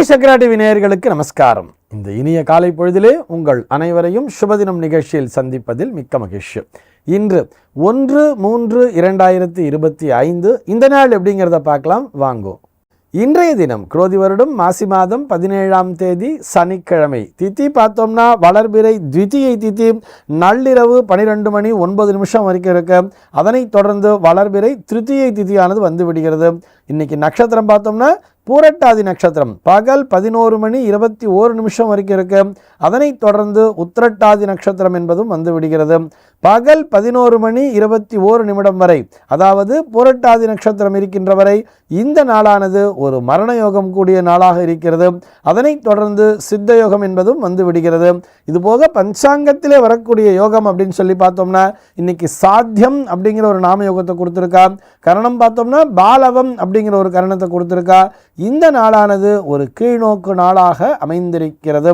Chakra TV நேயர்களுக்கு நமஸ்காரம். இந்த இனிய காலை பொழுதிலே உங்கள் அனைவரையும் சுபதினம் நிகழ்ச்சியில் சந்திப்பதில் மிக்க மகிழ்ச்சி. இன்று 1/3/2025 இந்த நாள் எப்படிங்கிறத பார்க்கலாம் வாங்கோ. இன்றைய தினம் குரோதி வருடம் மாசி மாதம் 17ஆம் தேதி சனிக்கிழமை. திதி பார்த்தோம்னா வளர்பிறை த்விதியை திதி நள்ளிரவு 12:09 வரைக்கும் இருக்கு. அதனைத் தொடர்ந்து வளர்பிறை திருத்தியை திதியானது வந்து விடுகிறது. இன்னைக்கு நட்சத்திரம் பார்த்தோம்னா பூரட்டாதி நட்சத்திரம் பகல் 11:21 வரைக்கும் இருக்கு. அதனைத் தொடர்ந்து உத்திரட்டாதி நட்சத்திரம் என்பதும் வந்து விடுகிறது. பகல் 11:21 வரை, அதாவது பூரட்டாதி நட்சத்திரம் இருக்கின்ற வரை இந்த நாளானது ஒரு மரண யோகம் கூடிய நாளாக இருக்கிறது. அதனைத் தொடர்ந்து சித்த யோகம் என்பதும் வந்து விடுகிறது. இதுபோக பஞ்சாங்கத்திலே வரக்கூடிய யோகம் அப்படின்னு சொல்லி பார்த்தோம்னா இன்னைக்கு சாத்தியம் அப்படிங்கிற ஒரு நாம யோகத்தை கொடுத்துருக்கா. கரணம் பார்த்தோம்னா பாலவம் அப்படிங்கிற ஒரு கரணத்தை கொடுத்துருக்கா. இந்த நாளானது ஒரு கீழ்நோக்கு நாளாக அமைந்திருக்கிறது.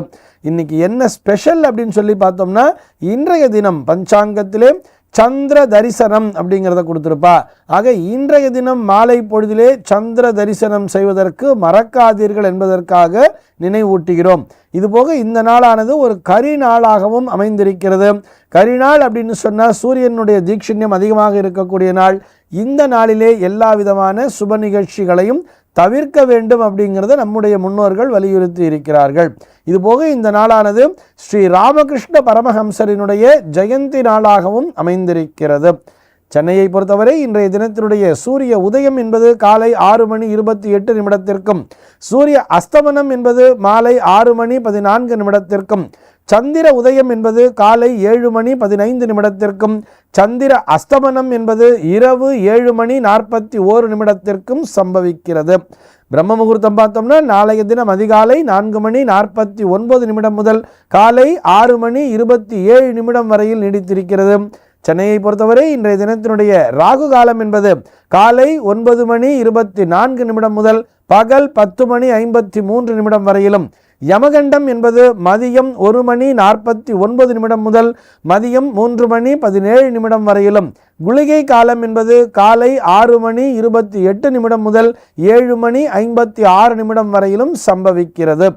இன்னைக்கு என்ன ஸ்பெஷல் அப்படின்னு சொல்லி பார்த்தோம்னா இன்றைய தினம் பஞ்சாங்கத்திலே சந்திர தரிசனம் அப்படிங்கிறத கொடுத்துருப்பா. ஆக இன்றைய தினம் மாலை பொழுதிலே சந்திர தரிசனம் செய்வதற்கு மறக்காதீர்கள் என்பதற்காக நினைவூட்டுகிறோம். இதுபோக இந்த நாளானது ஒரு கரி நாளாகவும் அமைந்திருக்கிறது. கரிநாள் அப்படின்னு சொன்னால் சூரியனுடைய தீட்சண்யம் அதிகமாக இருக்கக்கூடிய நாள். இந்த நாளிலே எல்லா விதமான சுப நிகழ்ச்சிகளையும் தவிர்க்க வேண்டும் அப்படிங்கிறத நம்முடைய முன்னோர்கள் வலியுறுத்தி இருக்கிறார்கள். இதுபோக இந்த நாளானது ஸ்ரீ ராமகிருஷ்ண பரமஹம்சரினுடைய ஜெயந்தி நாளாகவும் அமைந்திருக்கிறது. சென்னையை பொறுத்தவரை இன்றைய தினத்தினுடைய சூரிய உதயம் என்பது காலை 6:28 சூரிய அஸ்தமனம் என்பது மாலை 6:14 சந்திர உதயம் என்பது காலை 7:15 சந்திர அஸ்தமனம் என்பது இரவு 7:41 சம்பவிக்கிறது. பிரம்ம முகூர்த்தம் பார்த்தோம்னா நாளைய தினம் அதிகாலை 4:49 முதல் காலை 6:27 வரையில் நீடித்திருக்கிறது. சென்னையை பொறுத்தவரை இன்றைய தினத்தினுடைய ராகு காலம் என்பது காலை 9:24 முதல் பகல் 10:53 வரையிலும், யமகண்டம் என்பது மதியம் 1:49 முதல் மதியம் 3:17 வரையிலும், குளிகை காலம் என்பது காலை 6:28 முதல் 7:56 வரையிலும் சம்பவிக்கிறது.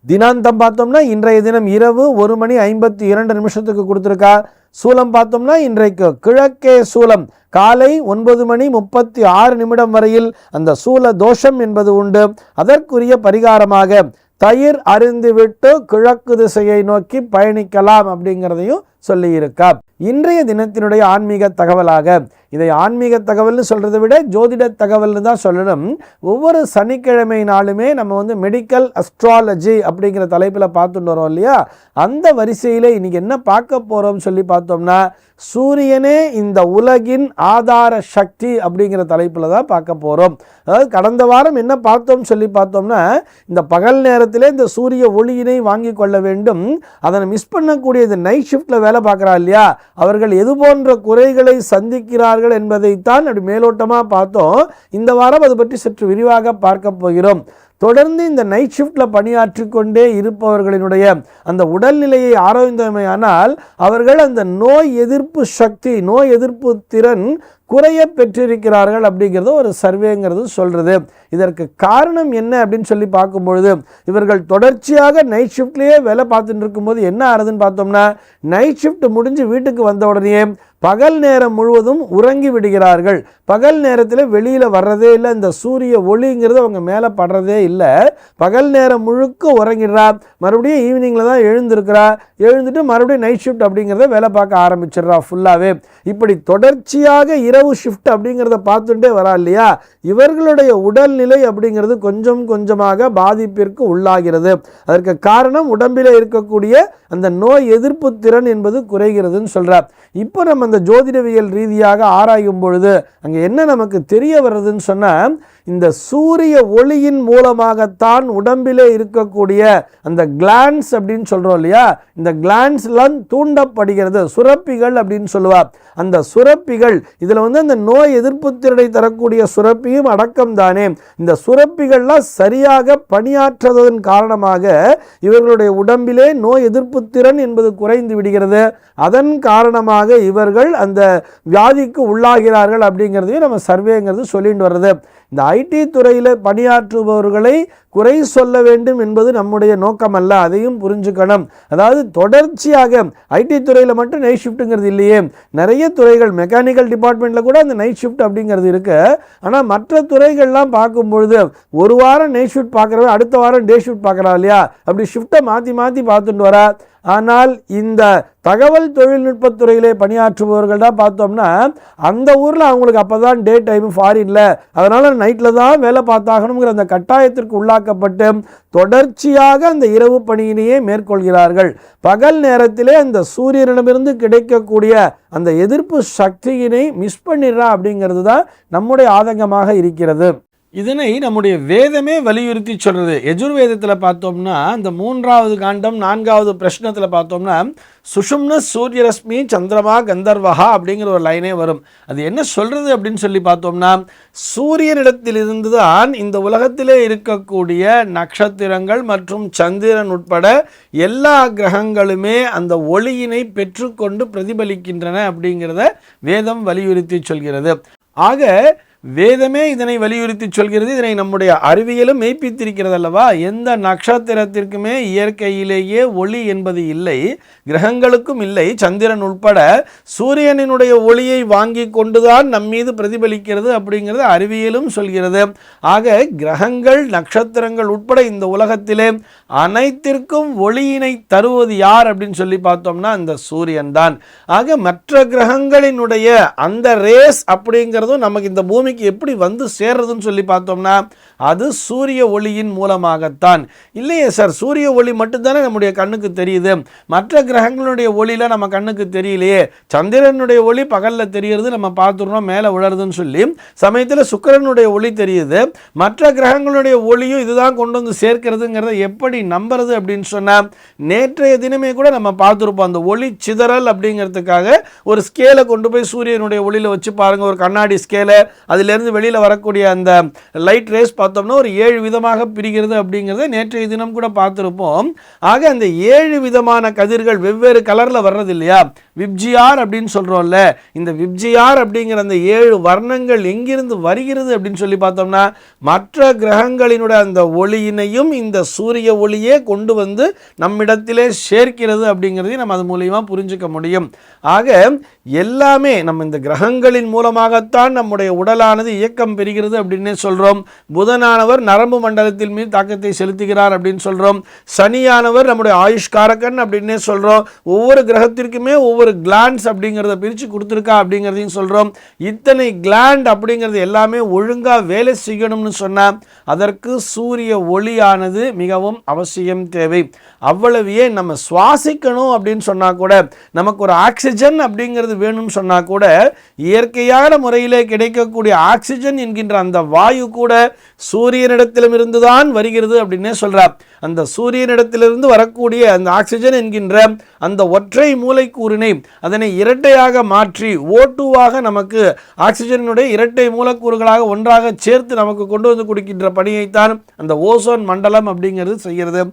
தினாந்தம் பார்த்தோம்னா இன்றைய தினம் இரவு 1:52 கொடுத்துருக்கா. சூலம் பார்த்தோம்னா இன்றைக்கு கிழக்கே சூலம் காலை 9:36 வரையில் அந்த சூல தோஷம் என்பது உண்டு. அதற்குரிய பரிகாரமாக தயிர் அருந்திவிட்டு கிழக்கு திசையை நோக்கி பயணிக்கலாம் அப்படிங்கிறதையும் சொல்லியிருக்கா. இன்றைய தினத்தினுடைய ஆன்மீக தகவலாக, இதை ஆன்மீக தகவல்னு சொல்கிறத விட ஜோதிட தகவல்னு தான் சொல்லணும். ஒவ்வொரு சனிக்கிழமை நாளுமே நம்ம மெடிக்கல் அஸ்ட்ராலஜி அப்படிங்கிற தலைப்பில் பார்த்துட்டு வரோம் இல்லையா. அந்த வரிசையில் இன்னைக்கு என்ன பார்க்க போகிறோம்னு சொல்லி பார்த்தோம்னா சூரியனே இந்த உலகின் ஆதார சக்தி அப்படிங்கிற தலைப்பில் தான் பார்க்க போகிறோம். அதாவது கடந்த வாரம் என்ன பார்த்தோம்னு சொல்லி பார்த்தோம்னா இந்த பகல் நேரத்திலே இந்த சூரிய ஒளியினை வாங்கி கொள்ள வேண்டும். அதனை மிஸ் பண்ணக்கூடிய இந்த நைட் ஷிஃப்டில் வேலை பார்க்குறா இல்லையா, அவர்கள் எது போன்ற குறைகளை சந்திக்கிறார்கள் என்பதைத்தான் அப்படி மேலோட்டமாக பார்த்தோம். இந்த வாரம் அது பற்றி சற்று விரிவாக பார்க்க போகிறோம். தொடர்ந்து இந்த நைட் ஷிஃப்டில் பணியாற்றி கொண்டே இருப்பவர்களினுடைய அந்த உடல்நிலையை ஆராய்ந்தமையானால் அவர்கள் அந்த நோய் எதிர்ப்பு சக்தி, நோய் எதிர்ப்பு திறன் குறைய பெற்றிருக்கிறார்கள் அப்படிங்கிறது ஒரு சர்வேங்கிறது சொல்கிறது. இதற்கு காரணம் என்ன அப்படின்னு சொல்லி பார்க்கும்பொழுது இவர்கள் தொடர்ச்சியாக நைட் ஷிஃப்ட்லேயே வேலை பார்த்துட்டு இருக்கும்போது என்ன ஆகுதுன்னு பார்த்தோம்னா நைட் ஷிஃப்ட் முடிஞ்சு வீட்டுக்கு வந்த உடனே பகல் நேரம் முழுவதும் உறங்கி விடுகிறார்கள். பகல் நேரத்தில் வெளியில் வர்றதே இல்லை. இந்த சூரிய ஒளிங்கிறது அவங்க மேலே படுறதே இல்லை. பகல் நேரம் முழுக்க உறங்கிடுறா. மறுபடியும் ஈவினிங்கில் தான் எழுந்திருக்கிறா. எழுந்துட்டு மறுபடியும் நைட் ஷிஃப்ட் அப்படிங்கிறத வேலை பார்க்க ஆரம்பிச்சிடுறா ஃபுல்லாகவே. இப்படி தொடர்ச்சியாக இரவு ஷிஃப்ட் அப்படிங்கிறத பார்த்துட்டே வரா இல்லையா, இவர்களுடைய உடல்நிலை அப்படிங்கிறது கொஞ்சம் கொஞ்சமாக பாதிப்பிற்கு உள்ளாகிறது. அதற்கு காரணம் உடம்பில் இருக்கக்கூடிய அந்த நோய் எதிர்ப்பு திறன் என்பது குறைகிறதுன்னு சொல்கிறார். இப்போ நம்ம அந்த ஜோதிடவியல் ரீதியாக ஆராயும் பொழுது அங்கே என்ன நமக்கு தெரிய வருதுன்னு சொன்னால் இந்த சூரிய ஒளியின் மூலமாகத்தான் உடம்பிலே இருக்கக்கூடிய அந்த கிளான்ஸ் அப்படின்னு சொல்கிறோம் இல்லையா, இந்த கிளான்ஸ்லாம் தூண்டப்படுகிறது. சுரப்பிகள் அப்படின்னு சொல்லுவார். அந்த சுரப்பிகள் இதில் அந்த நோய் எதிர்ப்பு திறனை தரக்கூடிய சுரப்பியும் அடக்கம் தானே. இந்த சுரப்பிகள்லாம் சரியாக பணியாற்றுவதன் காரணமாக இவர்களுடைய உடம்பிலே நோய் எதிர்ப்பு திறன் என்பது குறைந்து விடுகிறது. அதன் காரணமாக இவர்கள் அந்த வியாதிக்கு உள்ளாகிறார்கள் அப்படிங்கிறதையும் நம்ம சர்வேங்கிறது சொல்லிட்டு வர்றது. இந்த ஐடி துறையில் பணியாற்றுபவர்களை குறை சொல்ல வேண்டும் என்பது நம்முடைய நோக்கம் அல்ல, அதையும் புரிஞ்சுக்கணும். அதாவது தொடர்ச்சியாக ஐடி துறையில் மட்டும் நைட் ஷிஃப்ட்டுங்கிறது இல்லையே, நிறைய துறைகள் மெக்கானிக்கல் டிபார்ட்மெண்ட்டில் கூட அந்த நைட் ஷிஃப்ட் அப்படிங்கிறது இருக்கு. ஆனால் மற்ற துறைகள்லாம் பார்க்கும்பொழுது ஒரு வாரம் நைட் ஷிஃப்ட் பார்க்குறவன் அடுத்த வாரம் டே ஷிஃப்ட் பார்க்குறா இல்லையா, அப்படி ஷிஃப்ட்டை மாற்றி மாற்றி பார்த்துட்டு வரா. ஆனால் இந்த தகவல் தொழில்நுட்பத்துறையிலே பணியாற்றுபவர்கள் தான் பார்த்தோம்னா அந்த ஊரில் அவங்களுக்கு அப்போ தான் டே டைம் ஃபாரின்ல, அதனால் நைட்டில் தான் வேலை பார்த்தாகணுங்கிற அந்த கட்டாயத்திற்கு உள்ளாக்கப்பட்டு தொடர்ச்சியாக அந்த இரவு பணியினையே மேற்கொள்கிறார்கள். பகல் நேரத்திலே அந்த சூரியனிடமிருந்து கிடைக்கக்கூடிய அந்த எதிர்ப்பு சக்தியினை மிஸ் பண்ணிடுறா அப்படிங்கிறது தான் நம்முடைய ஆதங்கமாக இருக்கிறது. இதனை நம்முடைய வேதமே வலியுறுத்தி சொல்கிறது. யஜுர்வேதத்தில் பார்த்தோம்னா அந்த 3வது காண்டம் 4வது பிரஷ்னத்தில் பார்த்தோம்னா சுஷும்ன சூரியரஸ்மி சந்திரமா கந்தர்வஹா அப்படிங்கிற ஒரு லைனே வரும். அது என்ன சொல்கிறது அப்படின்னு சொல்லி பார்த்தோம்னா சூரியனிடத்திலிருந்து தான் இந்த உலகத்திலே இருக்கக்கூடிய நட்சத்திரங்கள் மற்றும் சந்திரன் உட்பட எல்லா கிரகங்களுமே அந்த ஒளியினை பெற்றுக்கொண்டு பிரதிபலிக்கின்றன அப்படிங்கிறத வேதம் வலியுறுத்தி சொல்கிறது. ஆக வேதமே இதனை வலியுறுத்தி சொல்கிறது. இதனை நம்முடைய அறிவியலும் மெய்ப்பித்திருக்கிறது அல்லவா. எந்த நட்சத்திரத்திற்குமே இயற்கையிலேயே ஒளி என்பது இல்லை, கிரகங்களுக்கும் இல்லை. சந்திரன் உட்பட சூரியனினுடைய ஒளியை வாங்கி கொண்டுதான் நம்மீது பிரதிபலிக்கிறது அப்படிங்கிறது அறிவியலும் சொல்கிறது. ஆக கிரகங்கள் நட்சத்திரங்கள் உட்பட இந்த உலகத்திலே அனைத்திற்கும் ஒளியினை தருவது யார் அப்படின்னு சொல்லி பார்த்தோம்னா அந்த சூரியன் தான். ஆக மற்ற கிரகங்களினுடைய அந்த ரேஸ் அப்படிங்கிறதும் நமக்கு இந்த பூமி எப்படி வந்து சேர்றதுன்னு சொல்லி பார்த்தோம்னா அது சூரிய ஒளியின் மூலமாகத்தான். இல்லையே சார், சூரிய ஒளி மட்டும்தானே நம்முடைய கண்ணுக்கு தெரியுது, மற்ற கிரகங்களுடைய ஒளியில நம்ம கண்ணுக்கு தெரியலையே. சந்திரனுடைய ஒளி பகல்ல தெரிகிறது, நம்ம பார்த்துடுறோம் மேலே விழறதுன்னு சொல்லி. சமயத்தில் சுக்கிரனுடைய ஒளி தெரியுது, மற்ற கிரகங்களுடைய ஒளியும் இதுதான் கொண்டு வந்து சேர்க்கிறதுங்கிறத எப்படி நம்புறது அப்படின்னு சொன்னா நேற்றைய தினமே கூட நம்ம பார்த்துருப்போம். அந்த ஒளி சிதறல் அப்படிங்கிறதுக்காக ஒரு ஸ்கேலை கொண்டு போய் சூரியனுடைய ஒளியில வச்சு பாருங்க, ஒரு கண்ணாடி ஸ்கேலை, அதிலிருந்து வெளியில் வரக்கூடிய அந்த லைட் ரேஸ் பார்த்தோம்னா ஒரு 7 விதமாக பிரிகிறது அப்படிங்கிறத நேற்றைய தினம் கூட பார்த்துருப்போம். ஆக அந்த 7 விதமான கதிர்கள் வெவ்வேறு கலரில் வர்றது இல்லையா, விப்ஜிஆர் அப்படின்னு சொல்கிறோம்ல, இந்த விப்ஜிஆர் அப்படிங்கிற அந்த 7 வர்ணங்கள் எங்கிருந்து வருகிறது அப்படின்னு சொல்லி பார்த்தோம்னா மற்ற கிரகங்களினுடைய அந்த ஒளியினையும் இந்த சூரிய ஒளியே கொண்டு வந்து நம்மிடத்திலே சேர்க்கிறது அப்படிங்கிறதையும் நம்ம அது மூலியமாக புரிஞ்சுக்க முடியும். ஆக எல்லாமே நம்ம இந்த கிரகங்களின் மூலமாகத்தான் நம்முடைய உடலானது இயக்கம் பெறுகிறது அப்படின்னு சொல்கிறோம். புதனானவர் நரம்பு மண்டலத்தின் மீது தாக்கத்தை செலுத்துகிறார் அப்படின்னு சொல்கிறோம். சனியானவர் நம்முடைய ஆயுஷ்காரகன் அப்படின்னே சொல்கிறோம். ஒவ்வொரு கிரகத்திற்குமே ஒவ்வொரு கிளாண்ட்ஸ் அப்படிங்கிறத பிரித்து கொடுத்துருக்கா அப்படிங்கிறதையும் சொல்கிறோம். இத்தனை கிளாண்ட் அப்படிங்கிறது எல்லாமே ஒழுங்காக வேலை செய்யணும்னு சொன்னால் அதற்கு சூரிய ஒளியானது மிகவும் அவசியம் தேவை. அவ்வளவையே நம்ம சுவாசிக்கணும் அப்படின்னு சொன்னால் கூட, நமக்கு ஒரு ஆக்சிஜன் அப்படிங்கிறது வேணும்னு சொன்னால் கூட, இயற்கையான முறையிலே கிடைக்கக்கூடிய ஆக்சிஜன் என்கின்ற அந்த வாயு கூட சூரியனிடத்திலிருந்து தான் வருகிறது அப்படின்னே சொல்றார். அந்த சூரியனிடத்திலிருந்து வரக்கூடிய அந்த ஆக்சிஜன் என்கின்ற அந்த ஒற்றை மூலக்கூறினை அதனை இரட்டையாக மாற்றி O2வாக நமக்கு ஆக்சிஜனுடைய இரட்டை மூலக்கூறுகளாக ஒன்றாக சேர்த்து நமக்கு கொண்டு வந்து கொடுக்கின்ற பணியைத்தான் அந்த ஓசோன் மண்டலம் அப்படிங்கிறது செய்கிறது.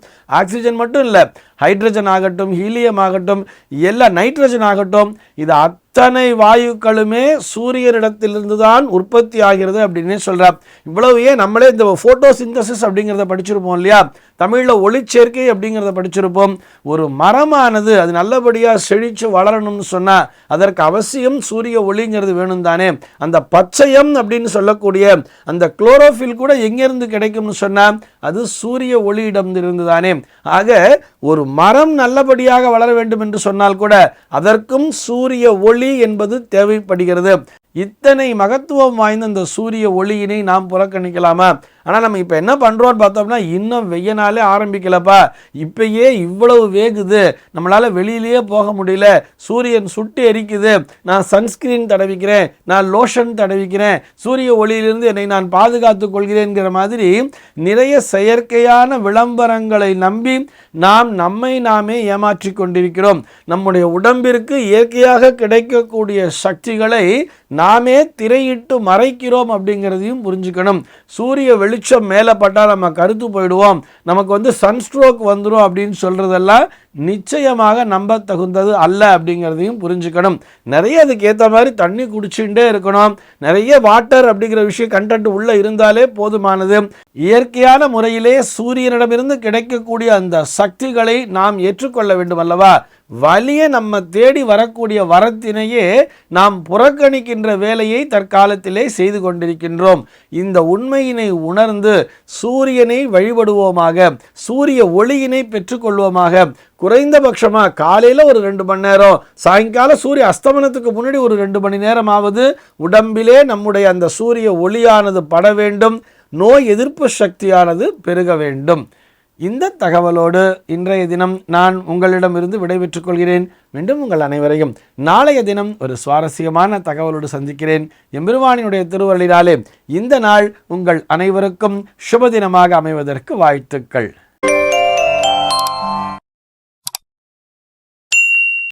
ஆக்சிஜன் மட்டும் இல்லை, ஹைட்ரஜன் ஆகட்டும், ஹீலியம் ஆகட்டும், எல்லா நைட்ரஜன் ஆகட்டும், இது அத்தனை வாயுக்களுமே சூரியனிடத்திலிருந்து தான் உற்பத்தி ஆகிறது அப்படின்னே சொல்கிறார். இவ்வளவு ஏன் நம்மளே இந்த ஃபோட்டோசிந்தசிஸ் அப்படிங்கிறத படிச்சிருப்போம் இல்லையா, தமிழில் ஒளிச்சேர்க்கை அப்படிங்கிறத படிச்சிருப்போம். ஒரு மரமானது அது நல்லபடியாக செழித்து வளரணும்னு சொன்னால் அதற்கு அவசியம் சூரிய ஒளிங்கிறது வேணும் தானே. அந்த பச்சையம் அப்படின்னு சொல்லக்கூடிய அந்த குளோரோஃபில் கூட எங்கேருந்து கிடைக்கும்னு சொன்னால் அது சூரிய ஒளியிடமிருந்து தானே. ஆக ஒரு மரம் நல்லபடியாக வளர வேண்டும் என்று சொன்னால் கூட அதற்கும் சூரிய ஒளி என்பது தேவைப்படுகிறது. இத்தனை மகத்துவம் வாய்ந்த இந்த சூரிய ஒளியினை நாம் புறக்கணிக்கலாமா? ஆனால் நம்ம இப்போ என்ன பண்ணுறோன்னு பார்த்தோம்னா இன்னும் வெய்ய நாளே ஆரம்பிக்கலப்பா, இப்பயே இவ்வளவு வேகுது, நம்மளால் வெளியிலேயே போக முடியல, சூரியன் சுட்டு எரிக்குது, நான் சன்ஸ்கிரீன் தடவிக்கிறேன், நான் லோஷன் தடவிக்கிறேன், சூரிய ஒளியிலிருந்து என்னை நான் பாதுகாத்து கொள்கிறேன்கிற மாதிரி நிறைய செயற்கையான விளம்பரங்களை நம்பி நாம் நம்மை நாமே ஏமாற்றி கொண்டிருக்கிறோம். நம்முடைய உடம்பிற்கு இயற்கையாக கிடைக்கக்கூடிய சக்திகளை நாமே திரையிட்டு மறைக்கிறோம் அப்படிங்கிறதையும் புரிஞ்சுக்கணும். சூரிய வெளிச்சம் மேலே பட்டால் நம்ம கருத்து போயிடுவோம், நமக்கு சன்ஸ்ட்ரோக் வந்துடும் அப்படின்னு சொல்கிறதெல்லாம் நிச்சயமாக நம்ப தகுந்தது அல்ல அப்படிங்கிறதையும் புரிஞ்சுக்கணும். நிறைய அதுக்கு ஏற்ற மாதிரி தண்ணி குடிச்சுட்டே இருக்கணும். நிறைய வாட்டர் அப்படிங்கிற விஷயம் கண்டென்ட் உள்ளே இருந்தாலே போதுமானது. இயற்கையான முறையிலே சூரியனிடமிருந்து கிடைக்கக்கூடிய அந்த சக்திகளை நாம் ஏற்றுக்கொள்ள வேண்டும் அல்லவா? வலிய நம்ம தேடி வரக்கூடிய வரத்தினையே நாம் புறக்கணிக்கின்ற வேலையை தற்காலத்திலே செய்து கொண்டிருக்கின்றோம். இந்த உண்மையினை உணர்ந்து சூரியனை வழிபடுவோமாக, சூரிய ஒளியினை பெற்றுக்கொள்வோமாக. குறைந்தபட்சமாக காலையில் ஒரு 2 மணி நேரம், சாயங்காலம் சூரிய அஸ்தமனத்துக்கு முன்னாடி ஒரு 2 மணி நேரமாவது உடம்பிலே நம்முடைய அந்த சூரிய ஒளியானது பட வேண்டும். நோய் எதிர்ப்பு சக்தியானது பெருக வேண்டும். இந்த தகவலோடு இன்றைய தினம் நான் உங்களிடமிருந்து விடைபெற்றுக் கொள்கிறேன். மீண்டும் உங்கள் அனைவரையும் நாளைய தினம் ஒரு சுவாரஸ்யமான தகவலோடு சந்திக்கிறேன். எம்பெருமானினுடைய திருவருளினாலே இந்த நாள் உங்கள் அனைவருக்கும் சுபதினமாக அமைவதற்கு வாழ்த்துக்கள்.